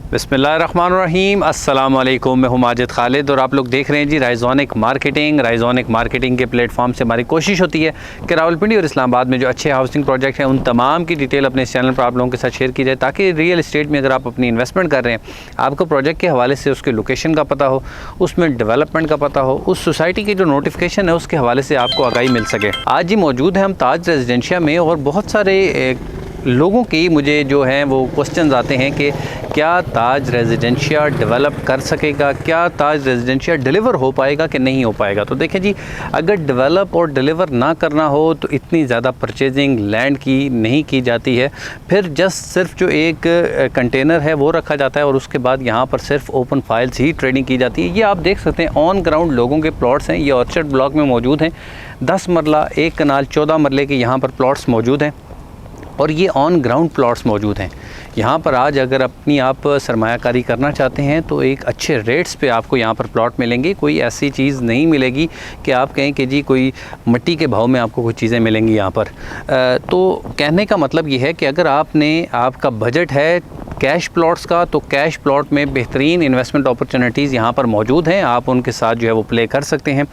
बिस्मिल्लाहिर्रहमानिर्रहीम, अस्सलाम वालेकुम। मैं हूं माजिद खालिद और आप लोग देख रहे हैं जी राइजोनिक मार्केटिंग के प्लेटफॉर्म से हमारी कोशिश होती है कि रावलपिंडी और इस्लामाबाद में जो अच्छे हाउसिंग प्रोजेक्ट हैं उन तमाम की डिटेल अपने इस चैनल पर आप लोगों के साथ शेयर की जाए, ताकि रियल इस्टेट में अगर आप अपनी इन्वेस्टमेंट कर रहे हैं, आपको प्रोजेक्ट के हवाले से उसके लोकेशन का पता हो, उसमें डेवलपमेंट का पता हो, उस सोसाइटी की जो नोटिफिकेशन है उसके हवाले से आपको आगाही मिल सके। आज जी मौजूद है हम ताज रेजिडेंशिया में और बहुत सारे लोगों की मुझे जो हैं वो क्वेश्चंस आते हैं कि क्या ताज रेजिडेंशिया डेवलप कर सकेगा, क्या ताज रेजिडेंशिया डिलीवर हो पाएगा कि नहीं हो पाएगा। तो देखें जी, अगर डेवलप और डिलीवर ना करना हो तो इतनी ज़्यादा परचेजिंग लैंड की नहीं की जाती है, फिर जस्ट सिर्फ जो एक कंटेनर है वो रखा जाता है और उसके बाद यहाँ पर सिर्फ ओपन फाइल्स ही ट्रेडिंग की जाती है। ये आप देख सकते हैं ऑन ग्राउंड लोगों के प्लॉट्स हैं, ये ऑर्चर्ड ब्लॉक में मौजूद हैं। 10 मरला 1 कनाल 14 मरले के यहाँ पर प्लॉट्स मौजूद हैं और ये ऑन ग्राउंड प्लॉट्स मौजूद हैं। यहाँ पर आज अगर अपनी आप सरमायाकारी करना चाहते हैं तो एक अच्छे रेट्स पे आपको यहाँ पर प्लॉट मिलेंगे। कोई ऐसी चीज़ नहीं मिलेगी कि आप कहें कि जी कोई मिट्टी के भाव में आपको कुछ चीज़ें मिलेंगी यहाँ पर। तो कहने का मतलब ये है कि अगर आपका बजट है कैश प्लॉट्स का, तो कैश प्लॉट में बेहतरीन इन्वेस्टमेंट अपॉर्चुनिटीज़ यहाँ पर मौजूद हैं, आप उनके साथ जो है वो प्ले कर सकते हैं।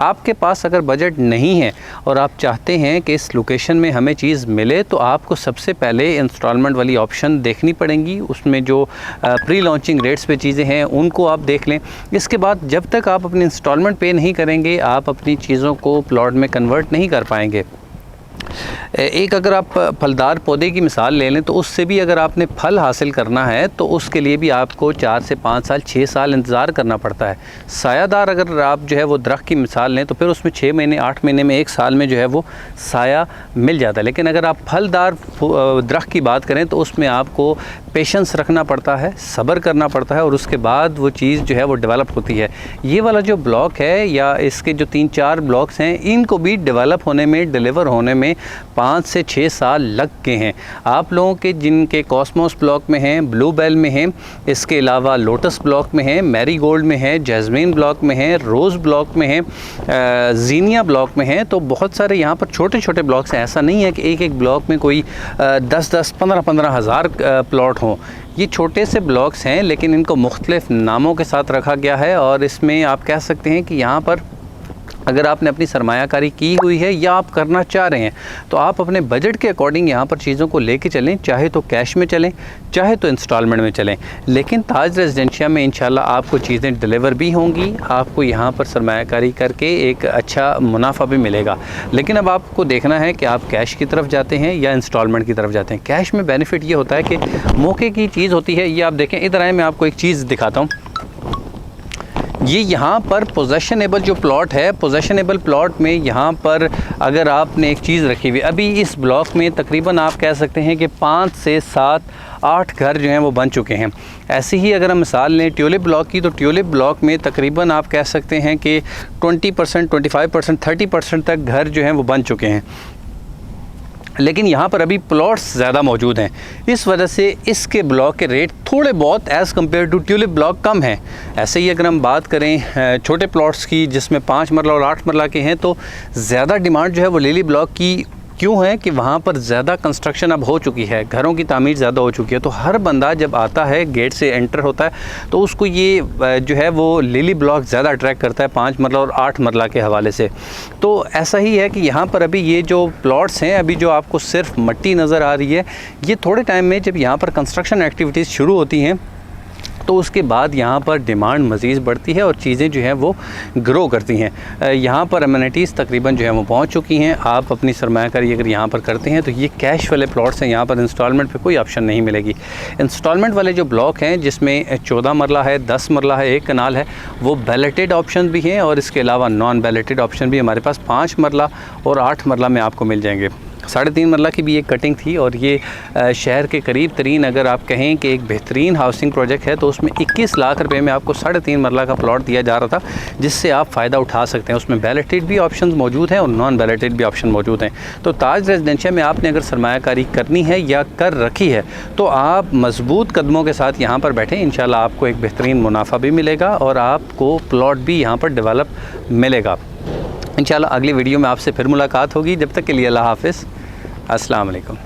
आपके पास अगर बजट नहीं है और आप चाहते हैं कि इस लोकेशन में हमें चीज़ मिले, तो आपको सबसे पहले इंस्टॉलमेंट वाली ऑप्शन देखनी पड़ेंगी। उसमें जो प्री लॉन्चिंग रेट्स पे चीज़ें हैं उनको आप देख लें। इसके बाद जब तक आप अपनी इंस्टॉलमेंट पे नहीं करेंगे, आप अपनी चीज़ों को प्लॉट में कन्वर्ट नहीं कर पाएंगे। एक अगर आप फलदार पौधे की मिसाल ले लें तो उससे भी अगर आपने फल हासिल करना है तो उसके लिए भी आपको 4 से 5 साल 6 साल इंतज़ार करना पड़ता है। सायादार अगर आप जो है वो दरख्त की मिसाल लें तो फिर उसमें 6 महीने 8 महीने में 1 साल में जो है वो साया मिल जाता है। लेकिन अगर आप फलदार दरख्त की बात करें तो उसमें आपको पेशेंस रखना पड़ता है, सब्र करना पड़ता है और उसके बाद वो चीज़ जो है वो डेवलप होती है। ये वाला जो ब्लॉक है या इसके जो 3-4 ब्लॉक्स हैं, इनको भी डेवलप होने में, डिलीवर होने में 5 से 6 साल लग गए हैं। आप लोगों के जिनके कॉस्मोस ब्लॉक में हैं, ब्लू बेल में हैं, इसके अलावा लोटस ब्लॉक में हैं, मैरीगोल्ड में है, जैस्मीन ब्लॉक में है, रोज़ ब्लॉक में है, जीनिया ब्लॉक में है, तो बहुत सारे यहाँ पर छोटे छोटे ब्लॉक्स हैं। ऐसा नहीं है कि एक ब्लॉक में कोई 10-10, 15-15 हज़ार प्लॉट हों। ये छोटे से ब्लॉक्स हैं लेकिन इनको मुख्तलिफ़ नामों के साथ रखा गया है और इसमें आप कह सकते हैं कि यहाँ पर अगर आपने अपनी सरमायाकारी की हुई है या आप करना चाह रहे हैं तो आप अपने बजट के अकॉर्डिंग यहाँ पर चीज़ों को लेके चलें, चाहे तो कैश में चलें, चाहे तो इंस्टॉलमेंट में चलें। लेकिन ताज रेजिडेंशिया में इंशाल्लाह आपको चीज़ें डिलीवर भी होंगी, आपको यहाँ पर सरमायाकारी करके एक अच्छा मुनाफा भी मिलेगा। लेकिन अब आपको देखना है कि आप कैश की तरफ जाते हैं या इंस्टॉलमेंट की तरफ जाते हैं। कैश में बेनिफिट ये होता है कि मौके की चीज़ होती है। ये आप देखें, इधर आए मैं आपको एक चीज़ दिखाता हूँ। ये यहाँ पर पोजेशनेबल जो प्लॉट है, पोजेशनेबल प्लॉट में यहाँ पर अगर आपने एक चीज़ रखी हुई, अभी इस ब्लॉक में तकरीबन आप कह सकते हैं कि 5 से 7-8 घर जो हैं वो बन चुके हैं। ऐसे ही अगर हम मिसाल लें ट्यूलिप ब्लॉक की, तो ट्यूलिप ब्लॉक में तकरीबन आप कह सकते हैं कि 20%, 25%, 30% तक घर जो हैं वो बन चुके हैं। लेकिन यहाँ पर अभी प्लॉट्स ज़्यादा मौजूद हैं, इस वजह से इसके ब्लॉक के रेट थोड़े बहुत as compare to tulip block कम हैं। ऐसे ही अगर हम बात करें छोटे प्लॉट्स की जिसमें 5 मरला और 8 मरला के हैं, तो ज़्यादा डिमांड जो है वो लिली ब्लॉक की क्यों है कि वहाँ पर ज़्यादा कंस्ट्रक्शन अब हो चुकी है, घरों की तामीर ज़्यादा हो चुकी है। तो हर बंदा जब आता है, गेट से एंटर होता है, तो उसको ये जो है वो लिली ब्लॉक ज़्यादा अट्रैक्ट करता है 5 मरला और 8 मरला के हवाले से। तो ऐसा ही है कि यहाँ पर अभी ये जो प्लॉट्स हैं, अभी जो आपको सिर्फ मिट्टी नज़र आ रही है, ये थोड़े टाइम में जब यहाँ पर कंस्ट्रक्शन एक्टिविटीज़ शुरू होती हैं तो उसके बाद यहाँ पर डिमांड मज़ीद बढ़ती है और चीज़ें जो हैं वो ग्रो करती हैं। यहाँ पर अमेनिटीज़ तकरीबन जो है वो पहुँच चुकी हैं। आप अपनी सरमायाकारी अगर यहाँ पर करते हैं तो ये कैश वाले प्लॉट्स हैं, यहाँ पर इंस्टॉलमेंट पे कोई ऑप्शन नहीं मिलेगी। इंस्टॉलमेंट वाले जो ब्लॉक हैं जिसमें 14 मरला है, 10 मरला है, 1 कनाल है, वो बैलेटेड ऑप्शन भी हैं और इसके अलावा नॉन बैलेटेड ऑप्शन भी हमारे पास 5 मरला और 8 मरला में आपको मिल जाएंगे। 3.5 मरला की भी एक कटिंग थी और ये शहर के करीब तरीन अगर आप कहें कि एक बेहतरीन हाउसिंग प्रोजेक्ट है तो उसमें 21 लाख रुपए में आपको 3.5 मरला का प्लॉट दिया जा रहा था, जिससे आप फ़ायदा उठा सकते हैं। उसमें बैलेटेड भी ऑप्शंस मौजूद हैं और नॉन बैलेटेड भी ऑप्शन मौजूद हैं। तो ताज रेजिडेंशिया में आपने अगर सरमायाकारी करनी है या कर रखी है तो आप मजबूत कदमों के साथ यहाँ पर बैठें, इंशाल्लाह आपको एक बेहतरीन मुनाफा भी मिलेगा और आपको प्लॉट भी यहाँ पर डेवलप मिलेगा। इंशाल्लाह अगली वीडियो में आपसे फिर मुलाकात होगी। जब तक के लिए अल्लाह हाफ़िज़, अस्सलाम वालेकुम।